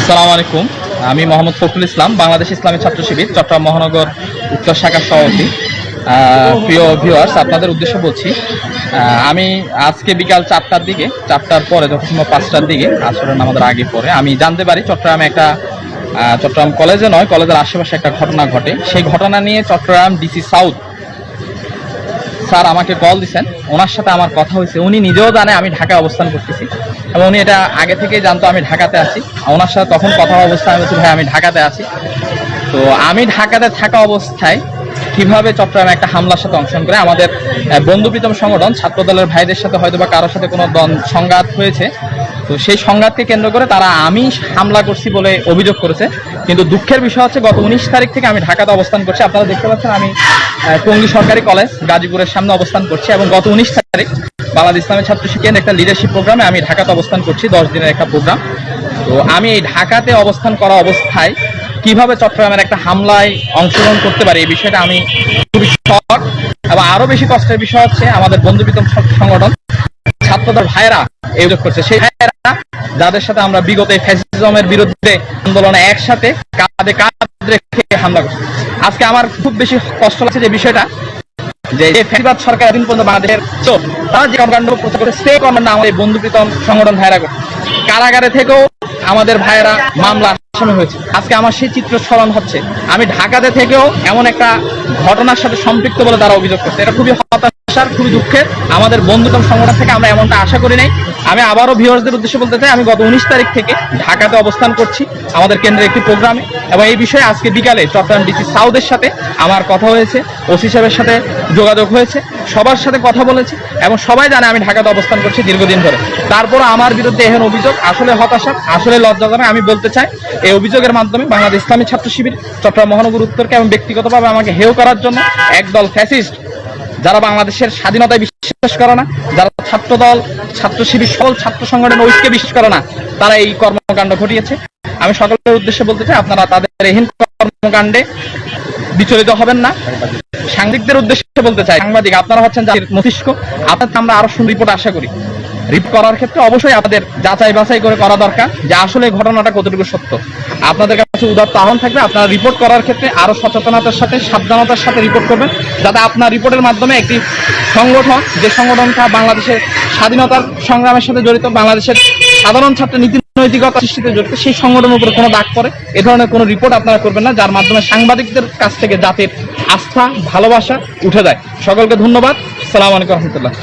আসসালামু আলাইকুম। আমি মোহাম্মদ ফখরুল ইসলাম, বাংলাদেশ ইসলামী ছাত্র শিবির চট্টগ্রাম মহানগর উত্তর শাখার সভাপতি। প্রিয় ভিউয়ার্স, আপনাদের উদ্দেশ্য বলছি, আমি আজকে বিকাল 4টার দিকে, 4টার পরে যখন 5টার দিকে আসরের নামাজের আগে পরে আমি জানতে পারি চট্টগ্রাম কলেজে নয়, কলেজের আশেপাশে একটা ঘটনা ঘটে। সেই ঘটনা নিয়ে চট্টগ্রাম ডিসি সাউথ স্যার আমাকে কল দিচ্ছেন, ওনার সাথে আমার কথা হয়েছে। উনি নিজেও জানে আমি ঢাকায় অবস্থান করতেছি এবং উনি এটা আগে থেকেই জানতো আমি ঢাকাতে আছি। ওনার সাথে তখন কথা অবস্থায় আমি বলছি, ভাই আমি ঢাকাতে আছি। তো আমি ঢাকাতে থাকা অবস্থায় কিভাবে চট্টগ্রামে একটা হামলার সাথে অংশগ্রহণ করে আমাদের বন্ধুপ্রীতম সংগঠন ছাত্রদলের ভাইদের সাথে হয়তো বা কারোর সাথে কোনো সংঘাত হয়েছে। তো সেই সংঘাতকে কেন্দ্র করে তারা আমি হামলা করছি বলে অভিযোগ করেছে। কিন্তু দুঃখের বিষয় হচ্ছে গত 19 তারিখ থেকে আমি ঢাকাতে অবস্থান করছি। আপনারা দেখতে পাচ্ছেন আমি টঙ্গী সরকারি কলেজ গাজীপুরের সামনে অবস্থান করছি এবং গত 19 তারিখ বাংলাদেশ ইসলামী ছাত্র শিবিরের একটা লিডারশিপ প্রোগ্রামে আমি ঢাকাতে অবস্থান করছি, 10 দিনের একটা প্রোগ্রাম। তো আমি এই ঢাকাতে অবস্থান করা অবস্থায় কিভাবে চট্টগ্রামের একটা হামলায় অংশগ্রহণ করতে পারি, এই বিষয়টা আমি খুবই শক। এবং আরো বেশি কষ্টের বিষয় হচ্ছে আমাদের বন্ধুপ্রীতম সংগঠন ছাত্রদের ভাইয়েরা এই অভিযোগ করছে, সেই ভাইয়েরা যাদের সাথে আমরা বিগত ফ্যাসিজমের বিরুদ্ধে আন্দোলনে একসাথে কাঁধে কাঁধ রেখে হামলা করছি। আজকে আমার খুব বেশি কষ্ট লাগছে যে বিষয়টা, যে ফ্যাসিবাদ সরকার দিন পর্যন্ত বাংলাদেশের তারা যে কর্মকাণ্ড প্রচার করে সেই কর্মকাণ্ড আমাদের বন্ধুপ্রীতম সংগঠন ভাইয়েরা করছে। কারাগারে থেকেও আমাদের ভাইয়েরা মামলা আসামি হয়েছে। আজকে আমার সেই চিত্র স্মরণ হচ্ছে, আমি ঢাকাতে থেকেও এমন একটা ঘটনার সাথে সম্পৃক্ত বলে তারা অভিযোগ করছে। এটা খুবই হতাশার, খুবই দুঃখের। আমাদের বন্ধুপ্রীতম সংগঠন থেকে আমরা এমনটা আশা করি নাই। আমি আবারও ভিউয়ার্সদের উদ্দেশ্যে বলতে চাই, আমি গত 19 তারিখ থেকে ঢাকাতে অবস্থান করছি আমাদের কেন্দ্রের একটি প্রোগ্রামে এবং এই বিষয়ে আজকে বিকালে চট্টগ্রাম ডিসি সাউথের সাথে আমার কথা হয়েছে, ওসি সাহেবের সাথে যোগাযোগ হয়েছে, সবার সাথে কথা বলেছি এবং সবাই জানে আমি ঢাকাতে অবস্থান করছি দীর্ঘদিন ধরে। তারপর আমার বিরুদ্ধে এখন অভিযোগ আসলে হতাশার, আসলে লজ্জাজনক। আমি বলতে চাই এই অভিযোগের মাধ্যমে বাংলাদেশ ইসলামী ছাত্র শিবির চট্টগ্রাম মহানগর উত্তরকে এবং ব্যক্তিগতভাবে আমাকে হেয় করার জন্য একদল ফ্যাসিস্ট, যারা বাংলাদেশের স্বাধীনতায় বিশ্বাস করে না, যারা ছাত্রদল ছাত্র শিবির সকল ছাত্র সংগঠনের ঐক্যে বিশ্বাস করে না, তারা এই কর্মকাণ্ড ঘটিয়েছে। আমি সকলের উদ্দেশ্যে বলতে চাই, আপনারা তাদের এহেন কর্মকাণ্ডে বিচলিত হবেন না। সাংবাদিকদের উদ্দেশ্যে বলতে চাই, সাংবাদিক আপনারা হচ্ছেন জাতির মস্তিষ্ক, আপনাদের আমরা আরো সুন্দর রিপোর্ট আশা করি। রিপোর্ট করার ক্ষেত্রে অবশ্যই আপনাদের যাচাই বাছাই করে করা দরকার যে আসলে ঘটনাটা কতটুকু সত্য। আপনাদের কাছে উদাত্ত আহ্বান থাকবে, আপনারা রিপোর্ট করার ক্ষেত্রে আরো সচেতনতার সাথে সাবধানতার সাথে রিপোর্ট করবেন, যাতে আপনার রিপোর্টের মাধ্যমে একটি সংগঠন, যে সংগঠনটা বাংলাদেশের স্বাধীনতার সংগ্রামের সাথে জড়িত, বাংলাদেশের সাধারণ ছাত্র নীতি নৈতিকতা সৃষ্টিতে জড়িত, সেই সংগঠনের উপরে কোনো দাগ পড়ে এ ধরনের কোনো রিপোর্ট আপনারা করবেন না, যার মাধ্যমে সাংবাদিকদের কাছ থেকে জাতির আস্থা ভালোবাসা উঠে যায়। সকলকে ধন্যবাদ। আসসালামু আলাইকুম রহমতুল্লাহ।